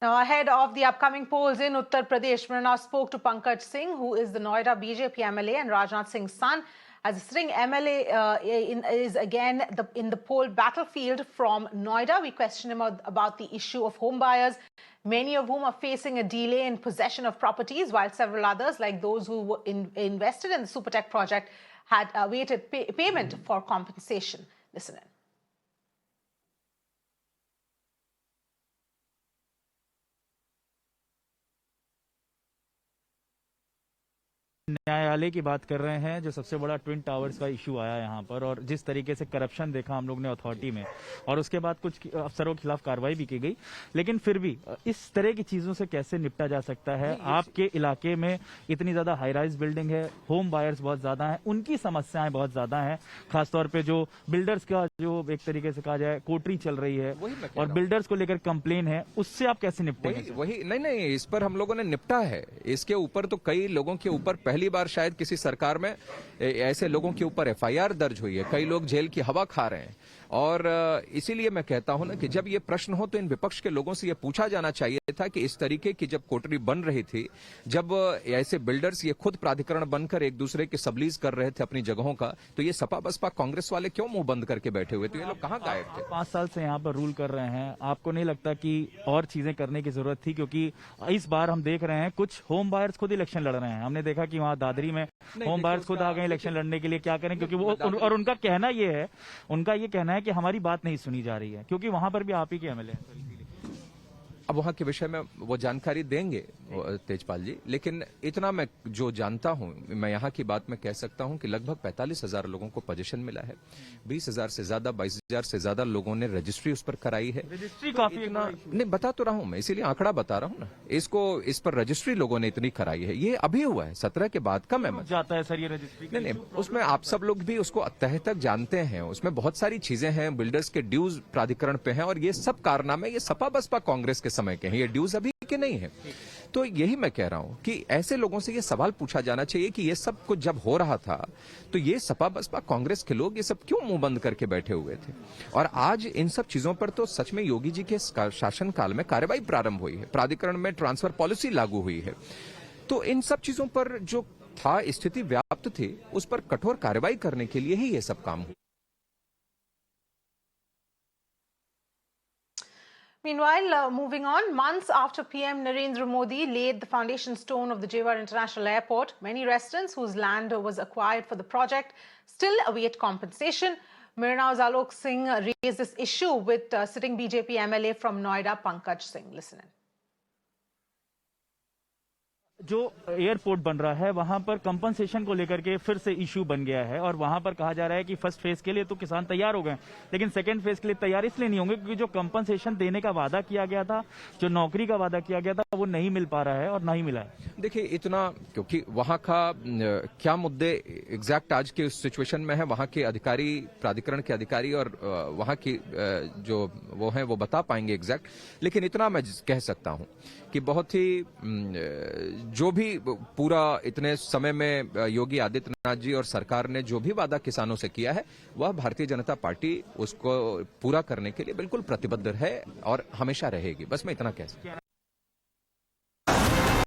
Now, ahead of the upcoming polls in Uttar Pradesh, Mrunal spoke to Pankaj Singh, who is the Noida BJP MLA and Rajnath Singh's son. As the sitting MLA is again in the poll battlefield from Noida, we question him about the issue of home buyers, many of whom are facing a delay in possession of properties, while several others, like those who were invested in the Supertech project, had awaited payment for compensation. Listen in. न्यायालय की बात कर रहे हैं, जो सबसे बड़ा twin towers का इशू आया यहाँ पर, और जिस तरीके से करप्शन देखा हम लोग ने अथॉरिटी में, और उसके बाद कुछ अफसरों के खिलाफ कार्रवाई भी की गई, लेकिन फिर भी इस तरह की चीजों से कैसे निपटा जा सकता है? आपके इलाके में इतनी ज्यादा हाई राइज बिल्डिंग है, होम बायर्स बहुत ज्यादा हैं, उनकी समस्याएं बहुत ज्यादा हैं, खासतौर पे जो बिल्डर्स का जो एक तरीके से कहा जाए कोटरी चल रही है और बिल्डर्स को लेकर कंप्लेन है, उससे आप कैसे निपटेंगे? वही नहीं, इस पर हम लोगों ने निपटा है। इसके ऊपर तो कई लोगों के ऊपर पहली बार शायद किसी सरकार में ऐसे लोगों के ऊपर एफआईआर दर्ज हुई है। कई लोग जेल की हवा खा रहे हैं, और इसीलिए मैं कहता हूं ना कि जब ये प्रश्न हो तो इन विपक्ष के लोगों से ये पूछा जाना चाहिए था कि इस तरीके की जब कोटरी बन रही थी, जब ऐसे बिल्डर्स ये खुद प्राधिकरण बनकर एक दूसरे के सबलीज कर रहे थे अपनी जगहों का, तो ये सपा बसपा कांग्रेस वाले क्यों मुंह बंद करके बैठे हुए थे? ये लोग कहां गायब थे? 5 साल से यहाँ पर रूल कर रहे हैं, आपको नहीं लगता कि और चीजें करने की जरूरत थी? क्योंकि इस बार हम देख रहे हैं कुछ होम बायर्स खुद इलेक्शन लड़ रहे हैं। हमने देखा कि वहां दादरी में होम बायर्स खुद आ गए इलेक्शन लड़ने के लिए। क्या करें? क्योंकि वो और उनका कहना है कि हमारी बात नहीं सुनी जा रही है, क्योंकि वहां पर भी आप ही के एमएलए हैं। अब वहां के विषय में वो जानकारी देंगे तेजपाल जी, लेकिन इतना मैं जो जानता हूं, मैं यहां की बात में कह सकता हूं कि लगभग 45,000 लोगों को पोजीशन मिला है। 20,000 से ज्यादा 22,000 से ज्यादा लोगों ने रजिस्ट्री उस पर कराई है। रजिस्ट्री काफी नहीं, बता तो रहा हूं मैं, इसीलिए आंकड़ा बता रहा हूं ना। इस पर रजिस्ट्री लोगों ने इतनी कराई है। ये अभी हुआ है, 17 के बाद का मैं जाता है सर ये रजिस्ट्री। नहीं, उसमें आप सब लोग भी उसको तह तक जानते हैं। उसमें बहुत सारी चीजें हैं, बिल्डर्स के ड्यूज प्राधिकरण पे हैं, और ये सब कारनामे ये सपा बसपा कांग्रेस के समय के हैं, ये ड्यूज अभी के नहीं है। तो यही मैं कह रहा हूं कि ऐसे लोगों से ये सवाल पूछा जाना चाहिए कि ये सब कुछ जब हो रहा था तो ये सपा बसपा कांग्रेस के लोग ये सब क्यों मुंह बंद करके बैठे हुए थे? और आज इन सब चीजों पर तो सच में योगी जी के शासनकाल में कार्रवाई प्रारंभ हुई है, प्राधिकरण में ट्रांसफर पॉलिसी लागू हुई है। तो इन सब चीजों पर जो था, स्थिति व्याप्त थी, उस पर कठोर कार्रवाई करने के लिए ही ये सब काम हुआ। Meanwhile, moving on, months after PM Narendra Modi laid the foundation stone of the Jewar International Airport, many residents whose land was acquired for the project still await compensation. Mrunal's Alok Singh raised this issue with sitting BJP MLA from Noida, Pankaj Singh. Listen in. जो airport बन रहा है वहां पर compensation को लेकर के फिर से इश्यू बन गया है, और वहां पर कहा जा रहा है कि फर्स्ट फेज के लिए तो किसान तैयार हो गए, लेकिन सेकंड फेज के लिए तैयार इसलिए नहीं होंगे क्योंकि जो कंपनसेशन देने का वादा किया गया था, जो नौकरी का वादा किया गया था, वो नहीं मिल पा रहा है और नहीं मिला है। देखिए, इतना क्योंकि वहां का क्या मुद्दे एग्जैक्ट आज के सिचुएशन में है, वहां के अधिकारी, प्राधिकरण के अधिकारी और वहां की जो वो है वो बता पाएंगे एग्जैक्ट, लेकिन इतना मैं कह सकता हूं कि बहुत ही जो भी पूरा इतने समय में योगी आदित्यनाथ जी और सरकार ने जो भी वादा किसानों से किया है, वह भारतीय जनता पार्टी उसको पूरा करने के लिए बिल्कुल प्रतिबद्ध है और हमेशा रहेगी। बस मैं इतना कह सकता हूं।